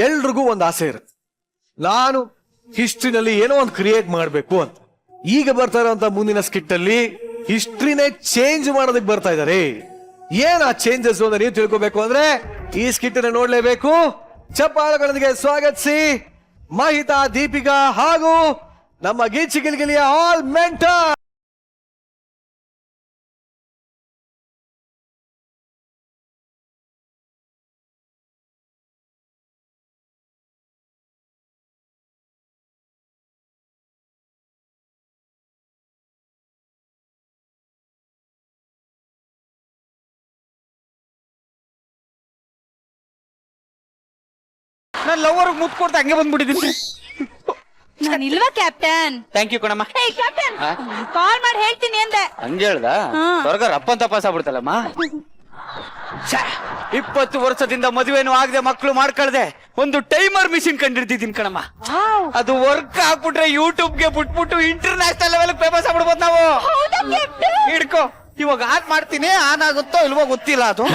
ಎಲ್ರಿಗೂ ಒಂದು ಆಸೆ ಇರುತ್ತೆ, ನಾನು ಹಿಸ್ಟ್ರಿನಲ್ಲಿ ಏನೋ ಒಂದು ಕ್ರಿಯೇಟ್ ಮಾಡಬೇಕು ಅಂತ. ಈಗ ಬರ್ತಾ ಇರೋಂತ ಮುಂದಿನ ಸ್ಕಿಟ್ ಅಲ್ಲಿ ಹಿಸ್ಟ್ರಿನೇ ಚೇಂಜ್ ಮಾಡೋದಕ್ಕೆ ಬರ್ತಾ ಇದಾರೆ. ಏನ್ ಆ ಚೇಂಜಸ್ ಅಂತ ನೀವು ತಿಳ್ಕೋಬೇಕು ಅಂದ್ರೆ ಈ ಸ್ಕಿಟ್ ಅನ್ನ ನೋಡ್ಲೇಬೇಕು. ಚಪ್ಪಾಳೆಗಳೊಂದಿಗೆ ಸ್ವಾಗತಿಸಿ ಮಹಿತಾ, ದೀಪಿಕಾ ಹಾಗೂ ನಮ್ಮ ಗೀಚಿ ಗಿಲಿಗಿಲಿಯ ಆಲ್ ಮೆಂಟರ್. ನಾನು ಲವರ್ ಮುತ್ ಕೊಡ್ತಾ ಹಂಗೆ ಬಂದ್ಬಿಟ್ಟಿದ್ದೀನಿ. ನಾನು ಇಲ್ವಾ ಕ್ಯಾಪ್ಟನ್? ಥ್ಯಾಂಕ್ ಯು ಕಣಮ್ಮ. ಹೇ ಕ್ಯಾಪ್ಟನ್, ಕಾಲ್ ಮಾಡಿ ಹೇಳ್ತೀನಿ ಅಂದೆ. ಹಂಗೆ ಹೇಳ್ದ ಸ್ವರ್ಗ ರಪ್ಪಂತ ಪಾಸ್ ಆಗ್ಬಿಡ್ತಲ್ಲಮ್ಮ. 20 ವರ್ಷದಿಂದ ಮದುವೆನೂ ಆಗದೆ ಮಕ್ಳು ಮಾಡ್ಕೊಳ್ದೆ ಒಂದು ಟೈಮರ್ ಮಿಷಿನ್ ಕಂಡಿಡ್ತಿದ್ದೀನಿ ಕಣಮ್ಮ. ಅದು ವರ್ಕ್ ಆಗ್ಬಿಟ್ರೆ ಯೂಟ್ಯೂಬ್ಗೆ ಬಿಟ್ಬಿಟ್ಟು ಇಂಟರ್ನ್ಯಾಷನಲ್ ಲೆವೆಲ್ ಫೇಮಸ್ ಆಗ್ಬಿಡ್ಬೋದು ನಾವು. ಹಿಡ್ಕೋ, ಇವಾಗ ಆನ್ ಮಾಡ್ತೀನಿ, ಆನ್ ಆಗುತ್ತೋ ಇಲ್ವೋ ಗೊತ್ತಿಲ್ಲ ಅದು.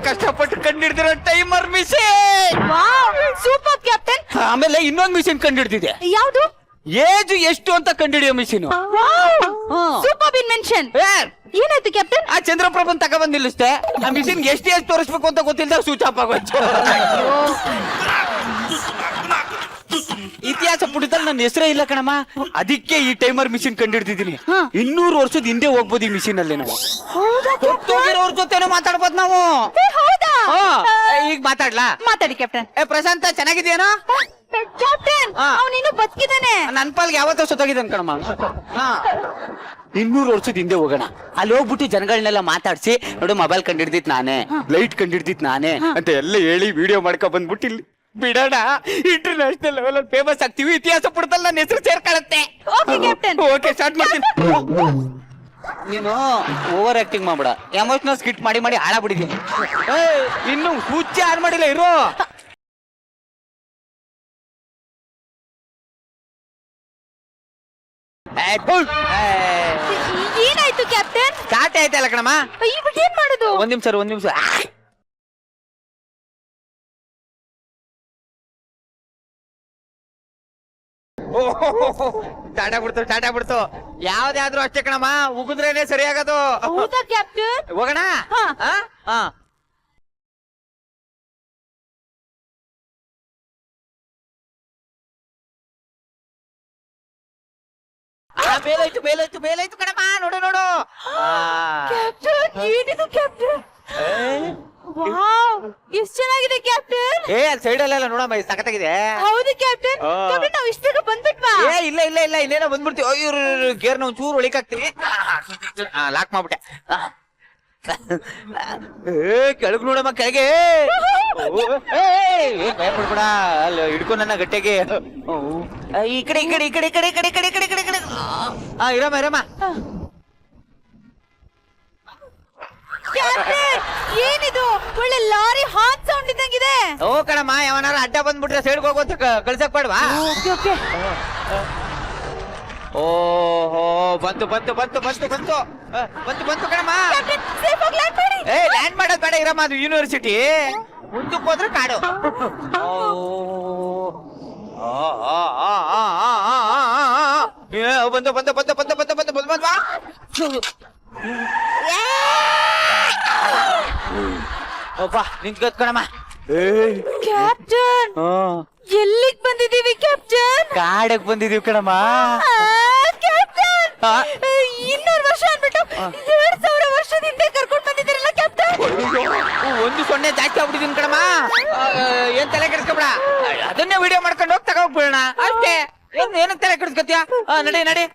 ಕಷ್ಟಪಟ್ಟು ಕಂಡಿಡ್ದಿರೋ ಟೈಮರ್ ಮಿಷಿನ್. Super captain. ಆಮೇಲೆ ಇನ್ನೊಂದು ಮಿಷಿನ್ ಕಂಡಿಡ್ದಿದೆ. ಯಾವುದು? ಏಜ್ ಎಷ್ಟು ಅಂತ ಕಂಡಿಡಿಯೋ ಮಿಷಿನ್. Super invention. ಏನಾಯ್ತು ಕ್ಯಾಪ್ಟನ್? ಆ ಚಂದ್ರಪ್ರಭನ್ ತಗೊಬಂದ್ ನಿಲ್ಲಿಸ್ತೆ. ಆ ಮಿಷಿನ್ ಎಷ್ಟು ಏಜ್ ತೋರಿಸ್ಬೇಕು ಅಂತ ಗೊತ್ತಿಲ್ಲದ ಸ್ವಿಚ್ ಆಫ್ ಆಗೋಯ್ತು. ಇತಿಹಾಸ ಪುಟದಲ್ಲಿ ನನ್ನ ಹೆಸರೇ ಇಲ್ಲ ಕಣಮ್ಮ. ಅದಕ್ಕೆ ಈ ಟೈಮರ್ ಮಿಷಿನ್ ಕಂಡಿಡ್ತಿದ್ದೀನಿ. 200 ವರ್ಷದ ಹಿಂದೆ ಹೋಗ್ಬೋದು ಈ ಮಿಷಿನ್ ಅಲ್ಲಿ. ನಾವು ಅವ್ರ ಜೊತೆನೂ ಮಾತಾಡ್ಬೋದು ನಾವು. ಈಗ ಮಾತಾಡ್ಲಾ? ಮಾತಾಡಿ ಕ್ಯಾಪ್ಟನ್. ಪ್ರಶಾಂತ ಚೆನ್ನಾಗಿದೆಯೇನೋ? ಕ್ಯಾಪ್ಟನ್ ಅವನಿನ್ನು ಬದುಕಿದಾನೆ. ನನ್ ಪಾಲ್ಗೆ ಯಾವತ್ತೋ ಸತ್ತೋಗಿದ್ದಾನೆ ಕಣಮ್ಮ. 200 ವರ್ಷದ ಹಿಂದೆ ಹೋಗೋಣ. ಅಲ್ಲಿ ಹೋಗ್ಬಿಟ್ಟು ಜನಗಳನ್ನೆಲ್ಲ ಮಾತಾಡ್ಸಿ, ನೋಡು ಮೊಬೈಲ್ ಕಂಡಿಡ್ದಿತ್ ನಾನೇ, ಲೈಟ್ ಕಂಡಿಡ್ದಿತ್ ನಾನೇ ಅಂತ ಎಲ್ಲ ಹೇಳಿ ವಿಡಿಯೋ ಮಾಡ್ಕೊ ಬಂದ್ಬಿಟ್ಟು ಇಲ್ಲಿ ಬಿಡೋಣ. ಇಂಟರ್ನ್ಯಾಷನಲ್ ಲೆವೆಲ್ ಅಲ್ಲಿ ಫೇಮಸ್ ಆಗ್ತೀವಿ. ಇತಿಹಾಸ ಪುಟದಲ್ಲಿ ನನ್ನ ಹೆಸರು ಸೇರ್ಕೊಳ್ಳುತ್ತೆ. ಓಕೆ, ಸ್ಟಾರ್ಟ್ ಮಾಡ್ತೀನಿ. ನೀನು ಓವರ್ ಆಕ್ಟಿಂಗ್ ಮಾಡ್ಬೇಡ. ಎಮೋಷನಲ್ ಸ್ಕಿಟ್ ಮಾಡಿ ಮಾಡಿ ಹಾಳಾಗ್ಬಿಟ್ಟಿದ್ದೀನಿ. ಇನ್ನು ಹುಚ್ಚ ಆನ್ ಮಾಡಿಲ್ಲ ಇರೋ. ಏನಾಯ್ತು ಕ್ಯಾಪ್ಟನ್? ಸ್ಟಾರ್ಟ್ ಆಯ್ತಲ್ಲ ಕಣಮ್ಮ. ಏನ್ ಮಾಡುದು? ಒಂದ್ ನಿಮಿಷ. ಸ್ಟಾರ್ಟ್ ಆಗ್ಬಿಡ್ತು. ಯಾವ್ದಾದ್ರು ಅಷ್ಟೇ ಕಣಮ್ಮ, ಉಗಿದ್ರೇನೆ ಸರಿ ಆಗೋದು. ಹೌದಾ ಕ್ಯಾಪ್ಟನ್? ಹೋಗೋಣ. ಮೇಲಾಯ್ತು ಕಣಮ್ಮ. ನೋಡು. ಕ್ಯಾಪ್ಟನ್ ಏನಿದು ಕ್ಯಾಪ್ಟನ್? ವಾವ್, ಎಷ್ಟು ಚೆನ್ನಾಗಿದೆ ಕ್ಯಾಪ್ಟನ್. ಅಲ್ಲಿ ಸೈಡ್ ಅಲ್ಲ ನೋಡಮ್ಮ, ಸಖತ್ತಾಗಿದೆ. ಹೌದು ಕ್ಯಾಪ್ಟನ್. ಕ್ಯಾಪ್ಟನ್ ನಾವು ಇಷ್ಟು ಬೇಗ ಬಂದ್ಬಿಟ್ವಾ? ಇಲ್ಲ ಇಲ್ಲೇನೋ ಬಂದ್ಬಿಡ್ತೀವಿ. ಅಯ್ಯೋ ಗೇರ್ನ ಒಂಚೂರು ಒಳಿಕಾಗ್ತೀವಿ. ಲಾಕ್ ಮಾಡ್ಬಿಟ್ಟೆ. ಕೆಳಗ್ ನೋಡಮ್ಮ, ಕೆಳಗೆ ಭಯಪಡ್ಬೇಡ. ಅಲ್ಲಿ ಹಿಡ್ಕೊ ನನ್ನ ಗಟ್ಟೆಗೆ. ಈ ಕಡೆ ಇರಮ್ಮ. ಏನಿದು? ಒಳ್ಳೆ ಲಾರಿ ಹಾರ್ನ್ ಸೌಂಡ್ ಇದ್ದಂಗಿದೆ. ಓ ಕಣಮ್ಮ, ಯಾವನಾರ ಅಡ್ಡ ಬಂದ್ಬಿಟ್ರೆ ಸೈಡ್ಗೆ ಹೋಗೋದು ಕಳ್ಸಕ್ ಬೇಡವಾ? ಓಹೋ, ಬಂತು ಕಣಮ್ಮ. ಲ್ಯಾಂಡ್ ಮಾಡೋದ್ ಬೇಡ ಇರಮ್ಮ, ಅದು ಯೂನಿವರ್ಸಿಟಿ. ಮುಂದಕ್ಕೆ ಹೋದ್ರೆ ಕಾಡು. ಬಂದು ನಿಂತ್ಕೋತ್ ಕಣಮ್ಮ. ಕ್ಯಾಪ್ಟನ್ ಎಲ್ಲಿಗ್ ಬಂದಿದೀವಿ ಕ್ಯಾಪ್ಟನ್? ಕಾಡಕ್ ಬಂದಿದೀವಿ ಕಣಮ್ಮ. ಕ್ಯಾಪ್ಟನ್ 200 ವರ್ಷ ಅನ್ಬಿಟ್ಟು 2000 ವರ್ಷದ ಹಿಂದೆ ಕರ್ಕೊಂಡ್ ಬಂದಿದ್ದೀರಲ್ಲ ಕ್ಯಾಪ್ಟನ್. 1 ಜಾಸ್ತಿ ಆಗ್ಬಿಟ್ಟಿದೀನಿ ಕಣಮ್ಮ. ಏನ್ ತಲೆ ಕೆಡಿಸ್ಕೊಬೇಡ, ಅದನ್ನೇ ವಿಡಿಯೋ ಮಾಡ್ಕೊಂಡು ಹೋಗಿ ತಗೋಗ್ಬಿಡೋಣ ಅಷ್ಟೇ. ಏನಕ್ಕೆ ತಲೆ ಕೆಡಿಸ್ಕೊತೀಯ? ನಡಿ.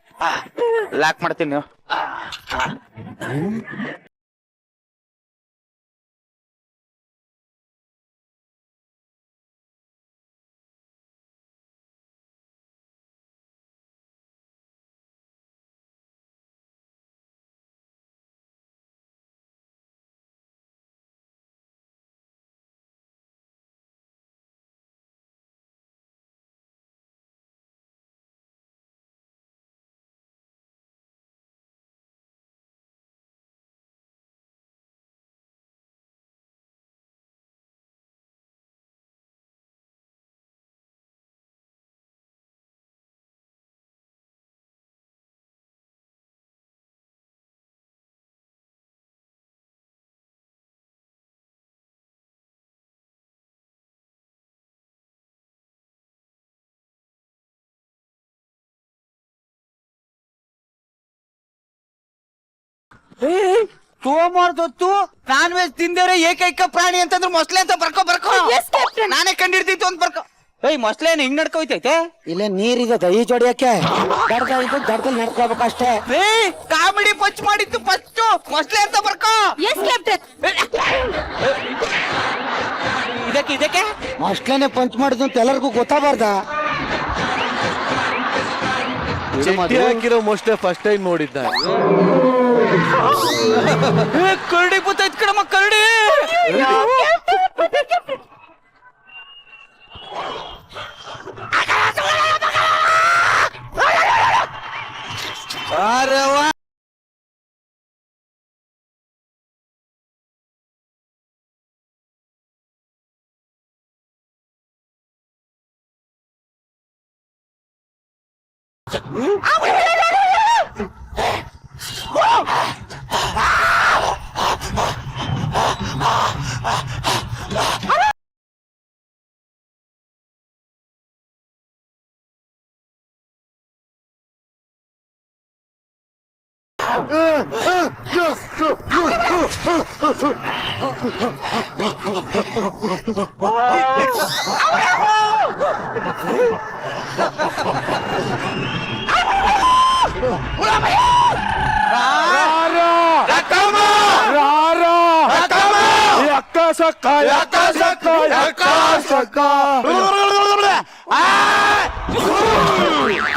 ಲಾಕ್ ಮಾಡ್ತೀನಿ. ಸೋಮವಾರದೊತ್ತು ನಾನ್ ವೆಜ್ ತಿಂದೇವ್ರೆ ಏಕೈಕ ಪ್ರಾಣಿ ಅಂತಂದ್ರೆ ಮೊಸಳೆ ಅಂತ ಬರ್ಕೋ Yes, Captain. ನಾನೇ ಕಂಡಿಡ್ತಿತ್ತು ಅಂತ ಬರ್ಕೋ. ಮೊಸಳೆನ ಹಿಂಗ್ ನಡ್ಕೋಯ್ತೈತೆ. ಇಲ್ಲ ನೀರಿದೆ ಈ ಜೋಡಿಯಕ್ಕೆ ದಡದಲ್ಲಿ ನಡ್ಕೋಬೇಕಷ್ಟೇ. ಕಾಮಿಡಿ ಪಂಚ್ ಮಾಡಿತ್ತು ಫಸ್ಟ್ ಮೊಸಳೆ ಅಂತ ಬರ್ಕೋ. S captain. ಇದಕ್ಕೆ ಅಷ್ಟೇನೆ ಪಂಚ್ ಮಾಡಿದ್ದು ಅಂತ ಎಲ್ಲರಿಗೂ ಗೊತ್ತಾಗಬಾರ್ದ. ಚಟ್ಟಿ ಹಾಕಿರೋ ಮೊಸಳೆ ಫಸ್ಟ್ ಟೈಮ್ ನೋಡಿದ್ದ. ಕರಡಿ ಬುತ್ತೈತ್ ಕಣಮ್ಮ ಕರಡಿ.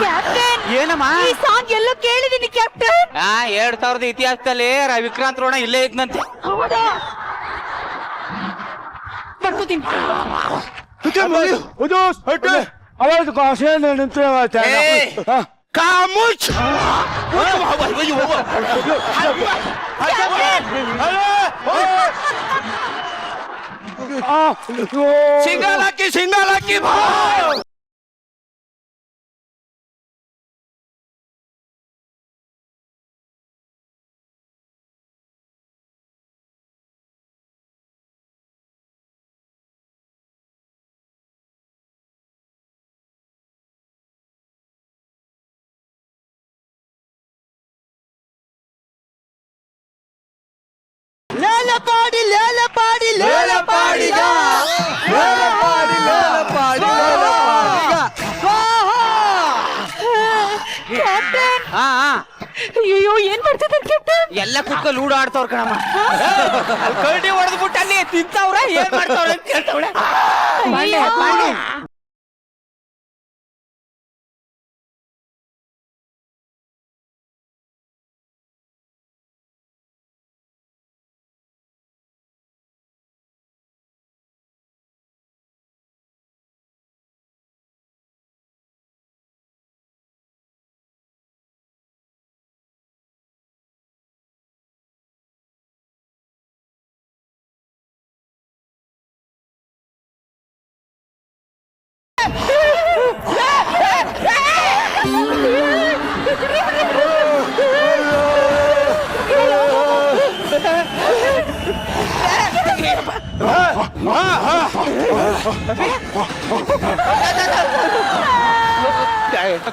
ಕ್ಯಾಪ್ಟನ್ ಏನಮ್ಮ ಈ ಸಾಂಗ್ ಎಲ್ಲೋ ಕೇಳಿದೀನಿ ಕ್ಯಾಪ್ಟನ್. 2000 ಇತಿಹಾಸದಲ್ಲಿ ವಿಕ್ರಾಂತ್ ರೋಣ ಇಲ್ಲೇ ಇದ್ನಂತೆ. ಹೌದಾ? ಬರ್ಕೋತೀನಿ. ಕಾಮುಚ್ ಸಿಂಗಾಲಾಕಿ ಕ್ಯಾಪ್ಟನ್ ಹಾ ಅಯ್ಯೋ ಏನ್ ಮಾಡ್ತಿದ್ದಾರೆ ಕ್ಯಾಪ್ಟನ್? ಎಲ್ಲ ಕುತ್ಕ ಲೂಡೋ ಆಡ್ತವ್ರ ಕಣಮ್ಮ. ಕರಡಿ ಹೊಡೆದ್ಬಿಟ್ಟು ಅಲ್ಲಿ ತಿಂತವ್ರ ಏನ್ ಮಾಡ್ತಾವ್ರ ಅಂತ ಕೇಳ್ತವ್ಳೆ.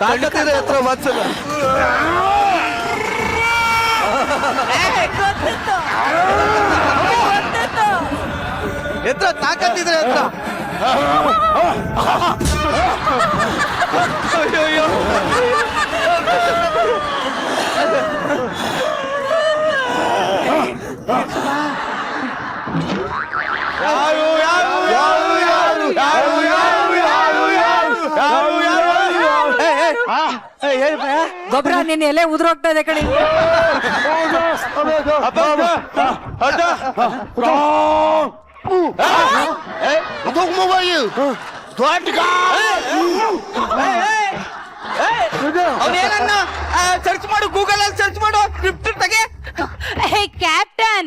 ತಾಕತ್ತಿದ್ರೆ ಹತ್ರ ವಾತ್ಸಲ. ಎತ್ರ ತಾಕತ್ತಿದ್ರೆ ಹತ್ರ. ಅಯ್ಯೋ ಗೊಬ್ಬರ ನಿನ್ನ ಎಲೆ ಉದುರೋಗ್ತಾ ಇದೆ ಕಣೆ. ಅವನೇನನ್ನ ಸರ್ಚ್ ಮಾಡು, ಗೂಗಲ್ ಅಲ್ಲಿ ಸರ್ಚ್ ಮಾಡು, ಸ್ಕ್ರಿಪ್ಟ್ ತೆಗೆ. ಹೇ ಕ್ಯಾಪ್ಟನ್,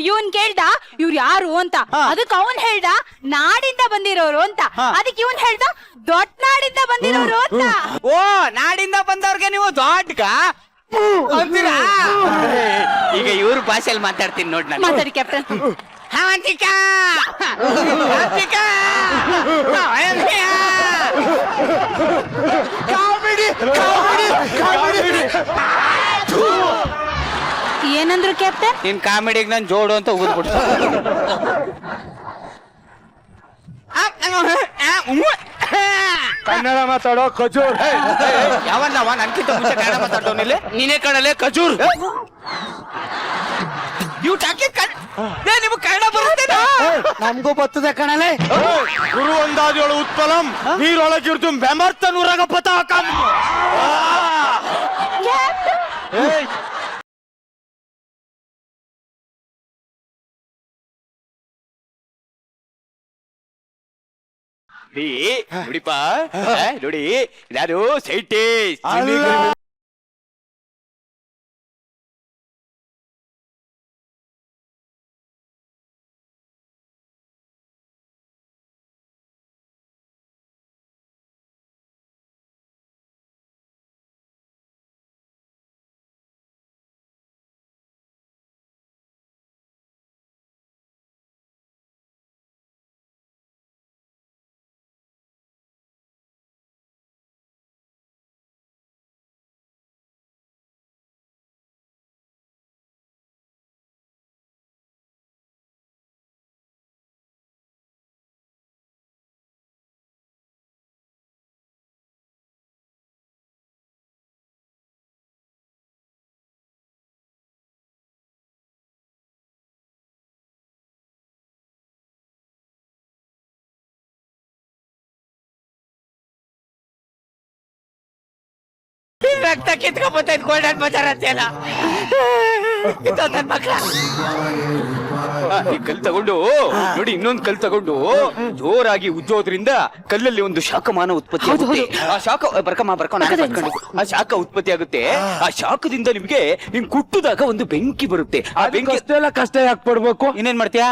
ಇವನ್ ಕೇಳ್ದ ಇವ್ರು ಯಾರು ಅಂತ, ಅದಕ್ಕೆ ಅವನ್ ಹೇಳ್ದ ನಾಡಿಂದ ಬಂದಿರೋರು ಅಂತ, ಅದಕ್ಕೆ ಇವನ್ ಹೇಳ್ದ ದೊಡ್ಡ ನಾಡಿಂದ ಬಂದಿರೋರು ಅಂತ. ಓ, ನಾಡಿಂದ ಬಂದವ್ರಿಗೆ ನೀವು ದೊಡ್ಡ ಅಂತೀರಾ? ಈಗ ಇವ್ರ ಭಾಷೆಯಲ್ಲಿ ಮಾತಾಡ್ತೀನಿ ನೋಡ್ ನಾನು. ಮಾತಾಡಿ ಕ್ಯಾಪ್ಟನ್. ಅವಂತಿಕಾ, ಅವಂತಿಕಾ, ಅವಂತಿಕಾ. ಏನಂದ್ರು ಕ್ಯಾಪ್ಟನ್? ನಿನ್ ಕಾಮಿಡಿಗೆ ನಾನು ಜೋಡು ಅಂತ ಊದ್ಬಿಟ್ಟು ಕನ್ನಡ ಮಾತಾಡೋ ಖಜೂರ್. ಯಾವನ್ನವ ನನ್ಕಿಂತ ಮುಂಚೆ ಕನ್ನಡ ಮಾತಾಡೋನಿಲ್ಲ ನೀನೇ ಕಣಲೆ ಖಜೂರ್. ನೀವು ನಿಮ್ಗೆ ಕನ್ನಡ ಬರುತ್ತೇನಾ? ನಮ್ಗೂ ಬರ್ತದೆ ಕಣಲೆ. ಗುರು ಒಂದಾದಿಯೊಳು ಉತ್ಪಲಂ ನೀರೊಳಗಿರ್ದು ಬೆಮರ್ತ ನೂರಾಗ ಪತಾಕಂ. ನೋಡಿಪ್ಪ ನೋಡಿ ನಾನು ಸೈಂಟಿಸ್ಟ್. ರಕ್ತ ಕಿತ್ಕೊಂಡ್ಬತ್ತೈತ್ ಗೋಲ್ಡನ್ ಬಜಾರ್ ಅಂತೆಲ್ಲ ನನ್ ಮಕ್ಳ. ಈ ಕಲ್ ತಗೊಂಡು ನೋಡಿ ಇನ್ನೊಂದು ಕಲ್ ತಗೊಂಡು ಜೋರಾಗಿ ಉಜ್ಜೋದ್ರಿಂದ ಕಲ್ಲಲ್ಲಿ ಒಂದು ಶಾಖಮಾನ ಉತ್ಪತ್ತಿ ಆಗುತ್ತೆ. ಆ ಶಾಖ ಆ ಶಾಖ ಉತ್ಪತ್ತಿ ಆಗುತ್ತೆ. ಆ ಶಾಖದಿಂದ ನಿಮ್ಗೆ ನಿಮ್ ಕುಟ್ಟುದಾಗ ಒಂದು ಬೆಂಕಿ ಬರುತ್ತೆ. ಆ ಬೆಂಕಿ ಕಷ್ಟ ಯಾಕೆ ಪಡ್ಬೇಕು? ಇನ್ನೇನ್ ಮಾಡ್ತೀಯಾ?